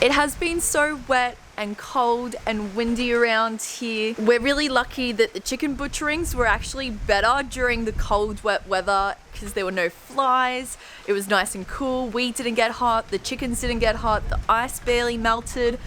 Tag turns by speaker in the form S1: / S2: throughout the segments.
S1: It has been so wet and cold and windy around here. We're really lucky that the chicken butcherings were actually better during the cold, wet weather because there were no flies. It was nice and cool. We didn't get hot, the chickens didn't get hot, the ice barely melted.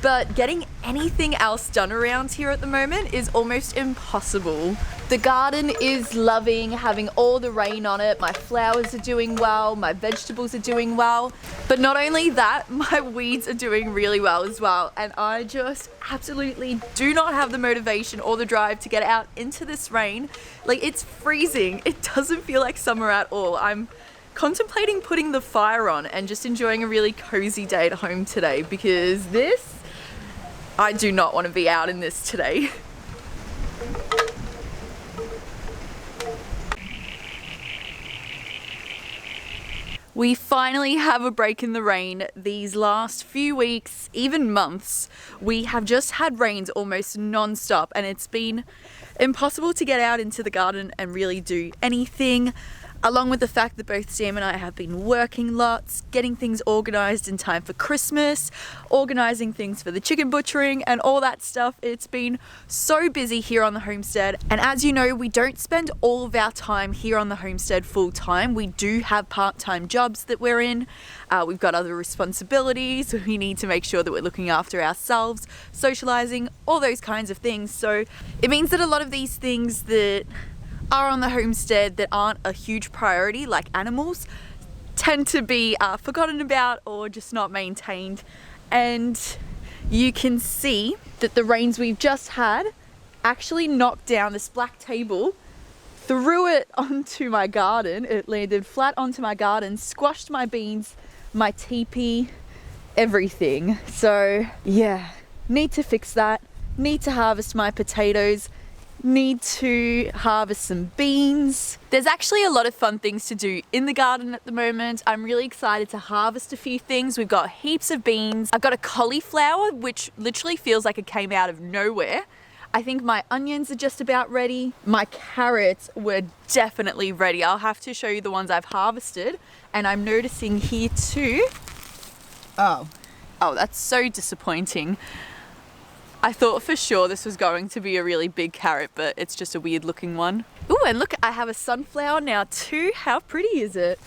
S1: But getting anything else done around here at the moment is almost impossible. The garden is loving having all the rain on it. My flowers are doing well, my vegetables are doing well. But not only that, my weeds are doing really well as well. And I just absolutely do not have the motivation or the drive to get out into this rain. Like, it's freezing. It doesn't feel like summer at all. I'm contemplating putting the fire on and just enjoying a really cozy day at home today, because I do not want to be out in this today. We finally have a break in the rain. These last few weeks, even months, we have just had rains almost non-stop, and it's been impossible to get out into the garden and really do anything. Along with the fact that both Sam and I have been working lots, getting things organized in time for Christmas, organizing things for the chicken butchering and all that stuff. It's been so busy here on the homestead. And as you know, we don't spend all of our time here on the homestead full time. We do have part-time jobs that we're in. We've got other responsibilities. We need to make sure that we're looking after ourselves, socializing, all those kinds of things. So it means that a lot of these things that are on the homestead that aren't a huge priority, like animals, tend to be forgotten about or just not maintained. And you can see that the rains we've just had actually knocked down this black table, threw it onto my garden. It landed flat onto my garden, squashed my beans, my teepee, everything. So yeah, need to fix that, need to harvest my potatoes, need to harvest some beans. There's actually a lot of fun things to do in the garden at the moment. I'm really excited to harvest a few things. We've got heaps of beans. I've got a cauliflower, which literally feels like it came out of nowhere. I think my onions are just about ready. My carrots were definitely ready. I'll have to show you the ones I've harvested. And I'm noticing here too. Oh, that's so disappointing. I thought for sure this was going to be a really big carrot, but it's just a weird looking one. Ooh, and look, I have a sunflower now too. How pretty is it?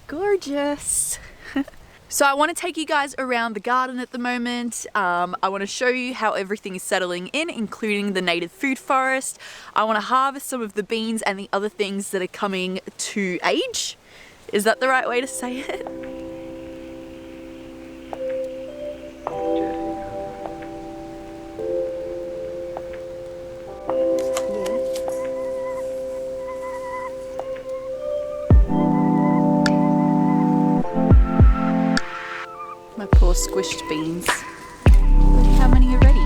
S1: Gorgeous. So I want to take you guys around the garden at the moment. I want to show you how everything is settling in, including the native food forest. I want to harvest some of the beans and the other things that are coming to age. Is that the right way to say it? My poor squished beans. Look how many are ready.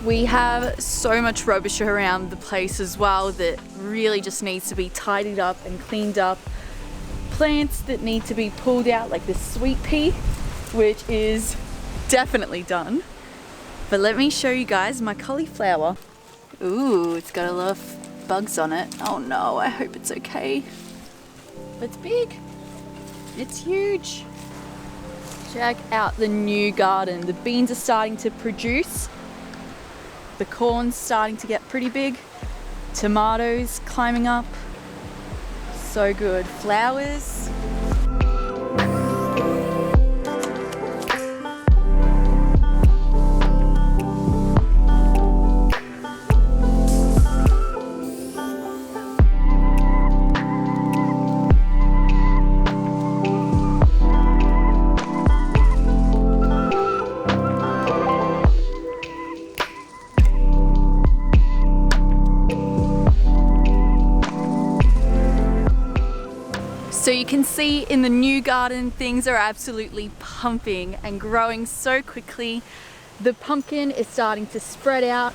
S1: We have so much rubbish around the place as well that really just needs to be tidied up and cleaned up. Plants that need to be pulled out, like this sweet pea, which is definitely done. But let me show you guys my cauliflower. Ooh, it's got a lot of bugs on it. Oh no, I hope it's okay. But it's big. It's huge. Check out the new garden. The beans are starting to produce. The corn's starting to get pretty big. Tomatoes climbing up. So good. Flowers. So you can see in the new garden, things are absolutely pumping and growing so quickly. The pumpkin is starting to spread out.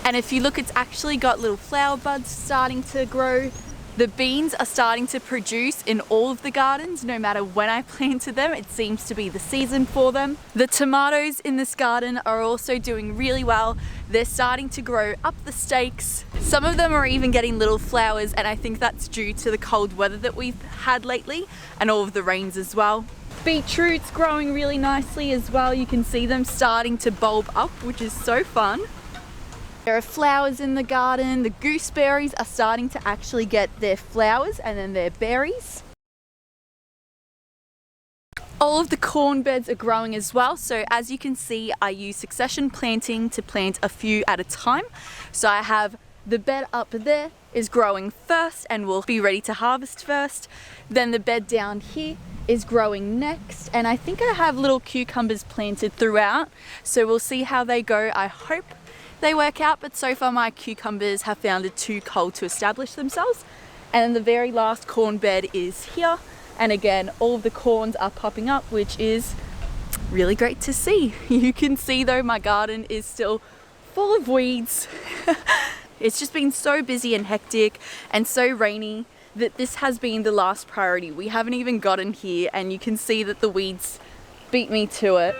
S1: And if you look, it's actually got little flower buds starting to grow. The beans are starting to produce in all of the gardens, no matter when I planted them. It seems to be the season for them. The tomatoes in this garden are also doing really well. They're starting to grow up the stakes. Some of them are even getting little flowers, and I think that's due to the cold weather that we've had lately and all of the rains as well. Beetroot's growing really nicely as well. You can see them starting to bulb up, which is so fun. There are flowers in the garden. The gooseberries are starting to actually get their flowers and then their berries. All of the corn beds are growing as well. So as you can see, I use succession planting to plant a few at a time. So I have the bed up there is growing first and will be ready to harvest first. Then the bed down here is growing next. And I think I have little cucumbers planted throughout. So we'll see how they go. I hope they work out, but so far my cucumbers have found it too cold to establish themselves. And then the very last corn bed is here. And again, all of the corns are popping up, which is really great to see. You can see though, my garden is still full of weeds. It's just been so busy and hectic and so rainy that this has been the last priority. We haven't even gotten here and you can see that the weeds beat me to it.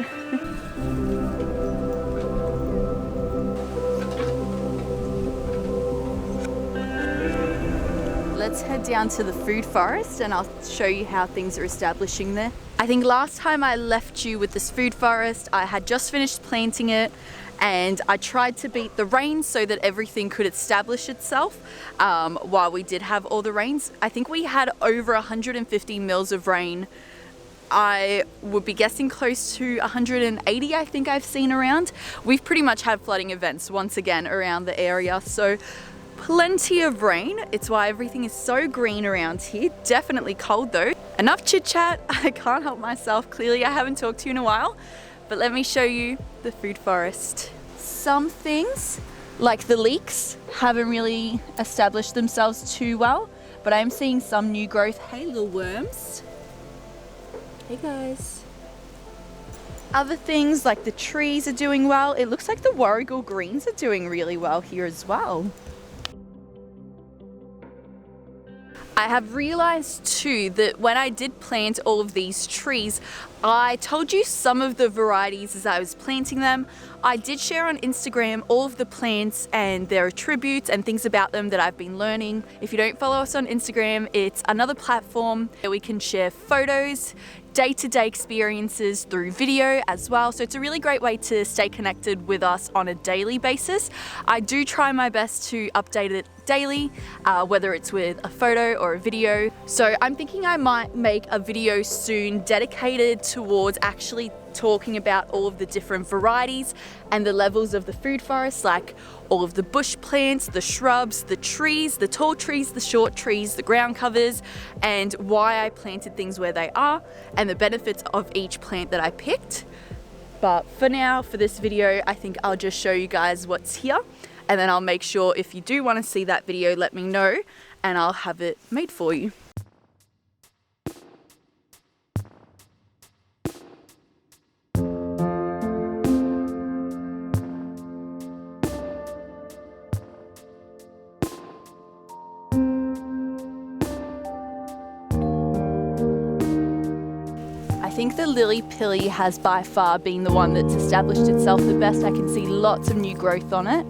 S1: Let's head down to the food forest and I'll show you how things are establishing there. I think last time I left you with this food forest, I had just finished planting it and I tried to beat the rain so that everything could establish itself while we did have all the rains. I think we had over 150 mils of rain. I would be guessing close to 180, I think I've seen around. We've pretty much had flooding events once again around the area, so plenty of rain. It's why everything is so green around here. Definitely cold though. Enough chit chat. I can't help myself. Clearly I haven't talked to you in a while, but let me show you the food forest. Some things like the leeks haven't really established themselves too well, but I'm seeing some new growth. Hey little worms. Hey guys. Other things like the trees are doing well. It looks like the warrigal greens are doing really well here as well. I have realized too that when I did plant all of these trees, I told you some of the varieties as I was planting them. I did share on Instagram all of the plants and their attributes and things about them that I've been learning. If you don't follow us on Instagram, it's another platform where we can share photos, day-to-day experiences through video as well. So it's a really great way to stay connected with us on a daily basis. I do try my best to update it daily, whether it's with a photo or a video. So I'm thinking I might make a video soon dedicated towards actually talking about all of the different varieties and the levels of the food forest, like all of the bush plants, the shrubs, the trees, the tall trees, the short trees, the ground covers, and why I planted things where they are and the benefits of each plant that I picked. But for now, for this video, I think I'll just show you guys what's here, and then I'll make sure if you do want to see that video, let me know and I'll have it made for you. I think the lily pilly has by far been the one that's established itself the best. I can see lots of new growth on it.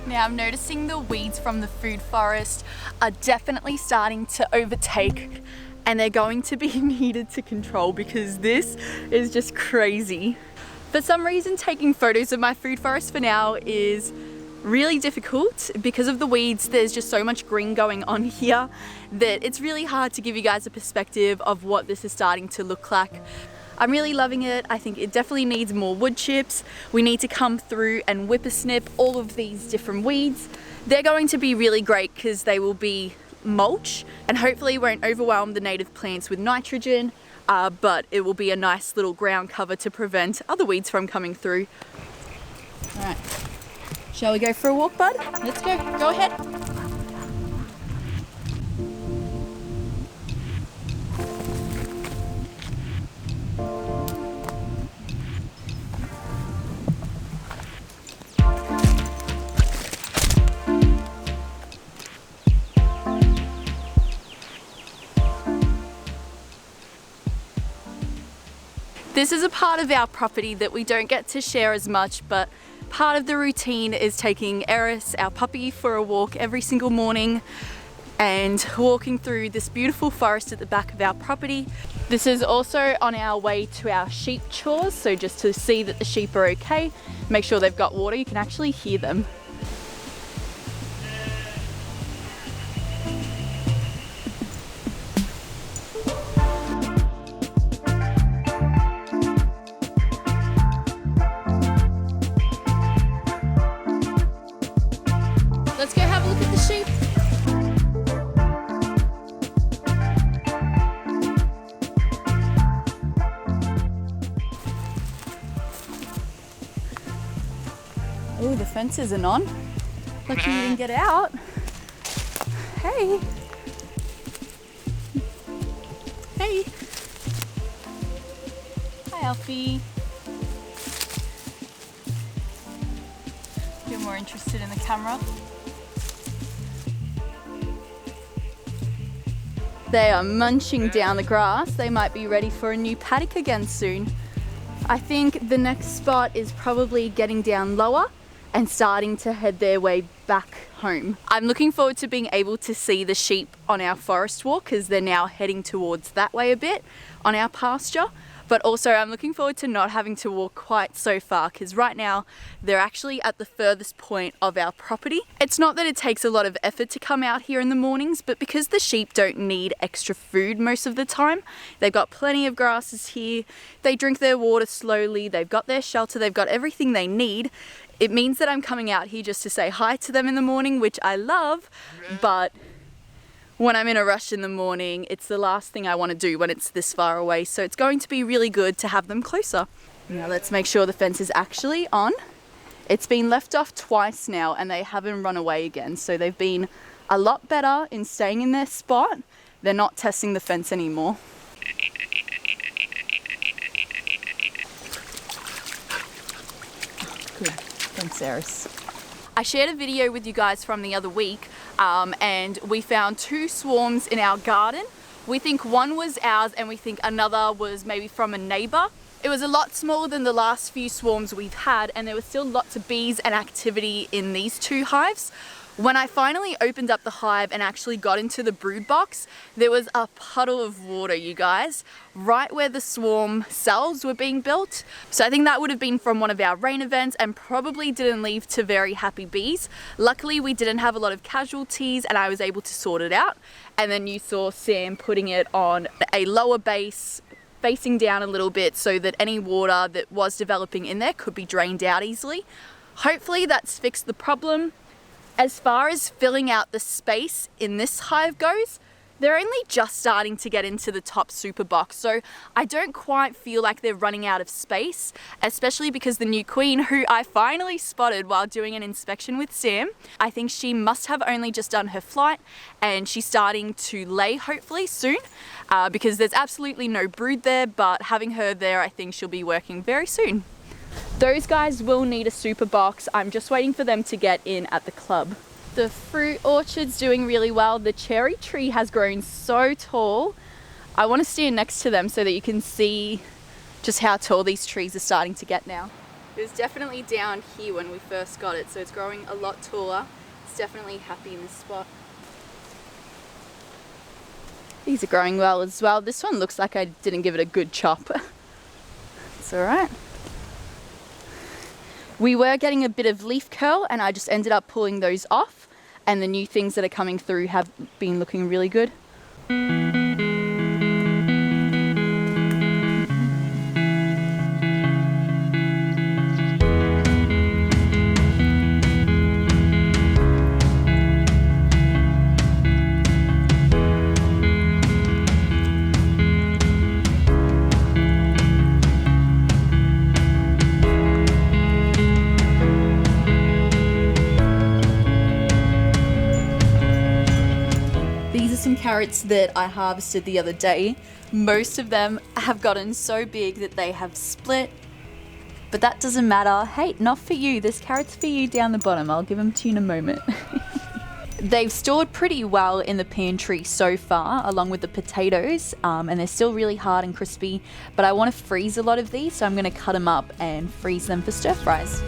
S1: Now I'm noticing the weeds from the food forest are definitely starting to overtake, and they're going to be needed to control because this is just crazy. For some reason, taking photos of my food forest for now is really difficult because of the weeds. There's just so much green going on here that it's really hard to give you guys a perspective of what this is starting to look like. I'm really loving it. I think it definitely needs more wood chips. We need to come through and whippersnip all of these different weeds. They're going to be really great because they will be mulch and hopefully won't overwhelm the native plants with nitrogen, but it will be a nice little ground cover to prevent other weeds from coming through. All right, shall we go for a walk, bud? Let's go, go ahead. This is a part of our property that we don't get to share as much, but part of the routine is taking Eris, our puppy, for a walk every single morning and walking through this beautiful forest at the back of our property. This is also on our way to our sheep chores, so just to see that the sheep are okay, make sure they've got water. You can actually hear them. Let's go have a look at the sheep. Oh, the fence isn't on. Lucky you didn't get out. Hey. Hey. Hi, Alfie. You're more interested in the camera. They are munching down the grass. They might be ready for a new paddock again soon. I think the next spot is probably getting down lower and starting to head their way back home. I'm looking forward to being able to see the sheep on our forest walk because they're now heading towards that way a bit on our pasture. But also I'm looking forward to not having to walk quite so far because right now they're actually at the furthest point of our property. It's not that it takes a lot of effort to come out here in the mornings, but because the sheep don't need extra food most of the time, they've got plenty of grasses here, they drink their water slowly, they've got their shelter, they've got everything they need. It means that I'm coming out here just to say hi to them in the morning, which I love, but when I'm in a rush in the morning, it's the last thing I want to do when it's this far away. So it's going to be really good to have them closer. Now let's make sure the fence is actually on. It's been left off twice now and they haven't run away again. So they've been a lot better in staying in their spot. They're not testing the fence anymore. Good, thanks Eris. I shared a video with you guys from the other week and we found 2 swarms in our garden. We think one was ours and we think another was maybe from a neighbor. It was a lot smaller than the last few swarms we've had and there was still lots of bees and activity in these 2 hives. When I finally opened up the hive and actually got into the brood box, there was a puddle of water, you guys, right where the swarm cells were being built. So I think that would have been from one of our rain events and probably didn't leave to very happy bees. Luckily, we didn't have a lot of casualties and I was able to sort it out. And then you saw Sam putting it on a lower base, facing down a little bit so that any water that was developing in there could be drained out easily. Hopefully that's fixed the problem. As far as filling out the space in this hive goes, they're only just starting to get into the top super box, so I don't quite feel like they're running out of space, especially because the new queen, who I finally spotted while doing an inspection with Sam, I think she must have only just done her flight and she's starting to lay hopefully soon because there's absolutely no brood there, but having her there, I think she'll be working very soon. Those guys will need a super box. I'm just waiting for them to get in at the club. The fruit orchard's doing really well. The cherry tree has grown so tall. I want to stand next to them so that you can see just how tall these trees are starting to get now. It was definitely down here when we first got it, so it's growing a lot taller. It's definitely happy in this spot. These are growing well as well. This one looks like I didn't give it a good chop. It's all right. We were getting a bit of leaf curl and I just ended up pulling those off, and the new things that are coming through have been looking really good. carrots that I harvested the other day, most of them have gotten so big that they have split. But that doesn't matter. Hey, not for you. There's carrots for you down the bottom. I'll give them to you in a moment. They've stored pretty well in the pantry so far, along with the potatoes, and they're still really hard and crispy. But I want to freeze a lot of these, so I'm going to cut them up and freeze them for stir fries.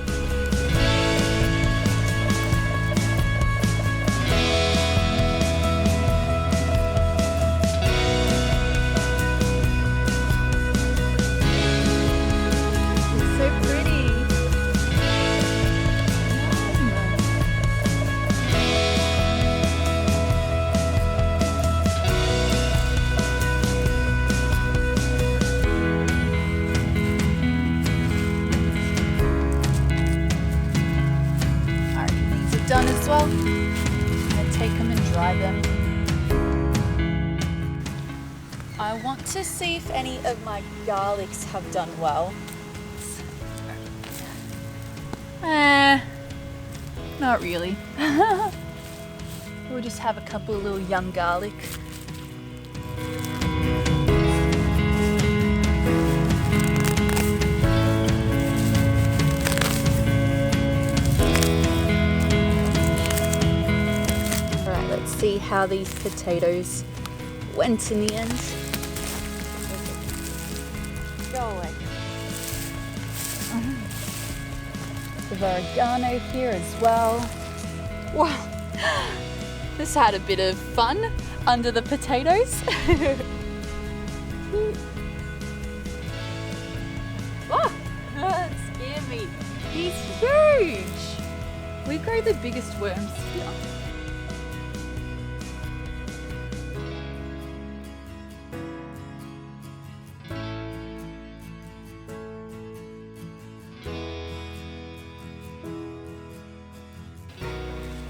S1: Done as well. I'm gonna take them and dry them. I want to see if any of my garlics have done well. Not really. We'll just have a couple of little young garlic. See how these potatoes went in the end. Go away. The oregano here as well. Wow, this had a bit of fun under the potatoes. Oh, that scared me. He's huge. We grow the biggest worms here.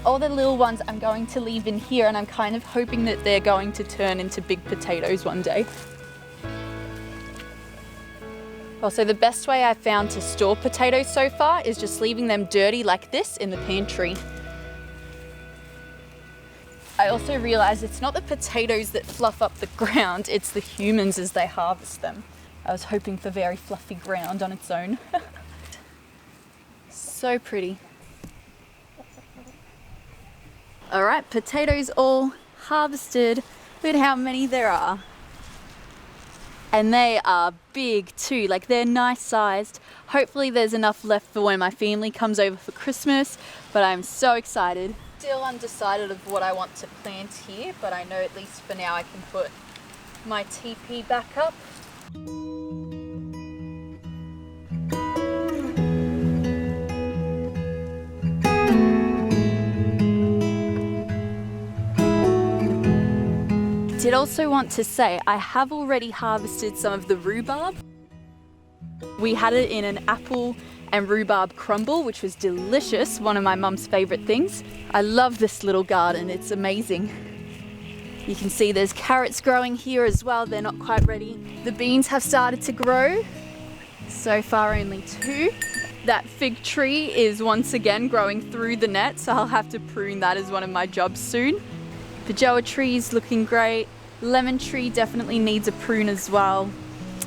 S1: All the little ones I'm going to leave in here, and I'm kind of hoping that they're going to turn into big potatoes one day. Also, the best way I've found to store potatoes so far is just leaving them dirty like this in the pantry. I also realized it's not the potatoes that fluff up the ground, it's the humans as they harvest them. I was hoping for very fluffy ground on its own. So pretty. All right, potatoes all harvested. Look at how many there are. And they are big too, like they're nice sized. Hopefully there's enough left for when my family comes over for Christmas, but I'm so excited. Still undecided of what I want to plant here, but I know at least for now I can put my teepee back up. I did also want to say I have already harvested some of the rhubarb. We had it in an apple and rhubarb crumble, which was delicious, one of my mum's favorite things. I love this little garden, it's amazing. You can see there's carrots growing here as well, they're not quite ready. The beans have started to grow, so far only 2. That fig tree is once again growing through the net, so I'll have to prune that as one of my jobs soon. Feijoa tree's looking great. Lemon tree definitely needs a prune as well.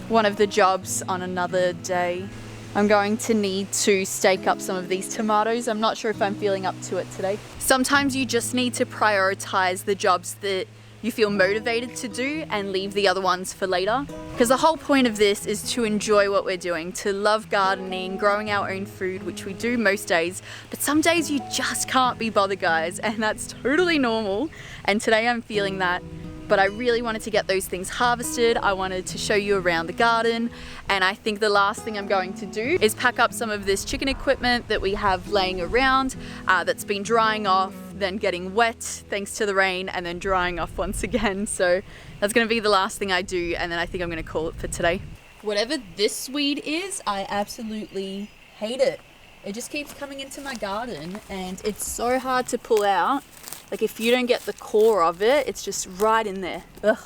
S1: One of the jobs on another day. I'm going to need to stake up some of these tomatoes. I'm not sure if I'm feeling up to it today. Sometimes you just need to prioritize the jobs that you feel motivated to do and leave the other ones for later. Because the whole point of this is to enjoy what we're doing, to love gardening, growing our own food, which we do most days. But some days you just can't be bothered, guys, and that's totally normal. And today I'm feeling that. But I really wanted to get those things harvested. I wanted to show you around the garden. And I think the last thing I'm going to do is pack up some of this chicken equipment that we have laying around that's been drying off, then getting wet thanks to the rain, and then drying off once again. So that's gonna be the last thing I do, and then I think I'm gonna call it for today. Whatever this weed is, I absolutely hate it. It just keeps coming into my garden and it's so hard to pull out. Like if you don't get the core of it, it's just right in there. Ugh.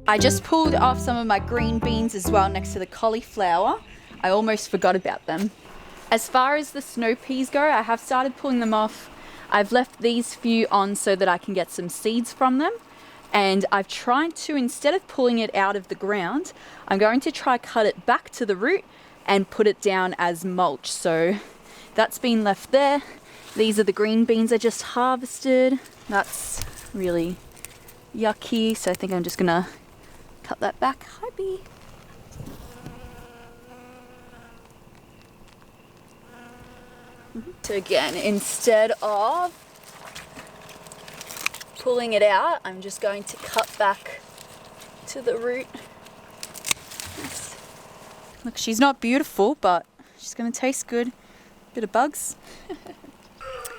S1: I just pulled off some of my green beans as well next to the cauliflower. I almost forgot about them. As far as the snow peas go, I have started pulling them off. I've left these few on so that I can get some seeds from them. And I've tried to, instead of pulling it out of the ground, I'm going to try cut it back to the root and put it down as mulch. So that's been left there. These are the green beans I just harvested. That's really yucky, so I think I'm just gonna cut that back. Hi, bee. So again, instead of pulling it out, I'm just going to cut back to the root. Look, she's not beautiful, but she's gonna taste good. Bit of bugs.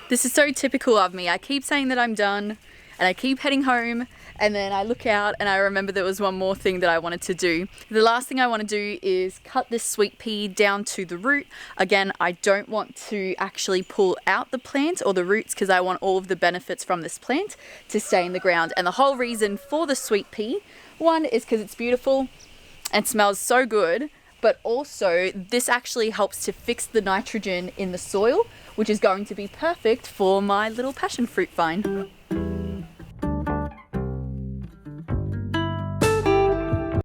S1: This is so typical of me. I keep saying that I'm done and I keep heading home, and then I look out and I remember there was one more thing that I wanted to do. The last thing I want to do is cut this sweet pea down to the root. Again, I don't want to actually pull out the plant or the roots because I want all of the benefits from this plant to stay in the ground. And the whole reason for the sweet pea, one is because it's beautiful and smells so good, but also this actually helps to fix the nitrogen in the soil, which is going to be perfect for my little passion fruit vine.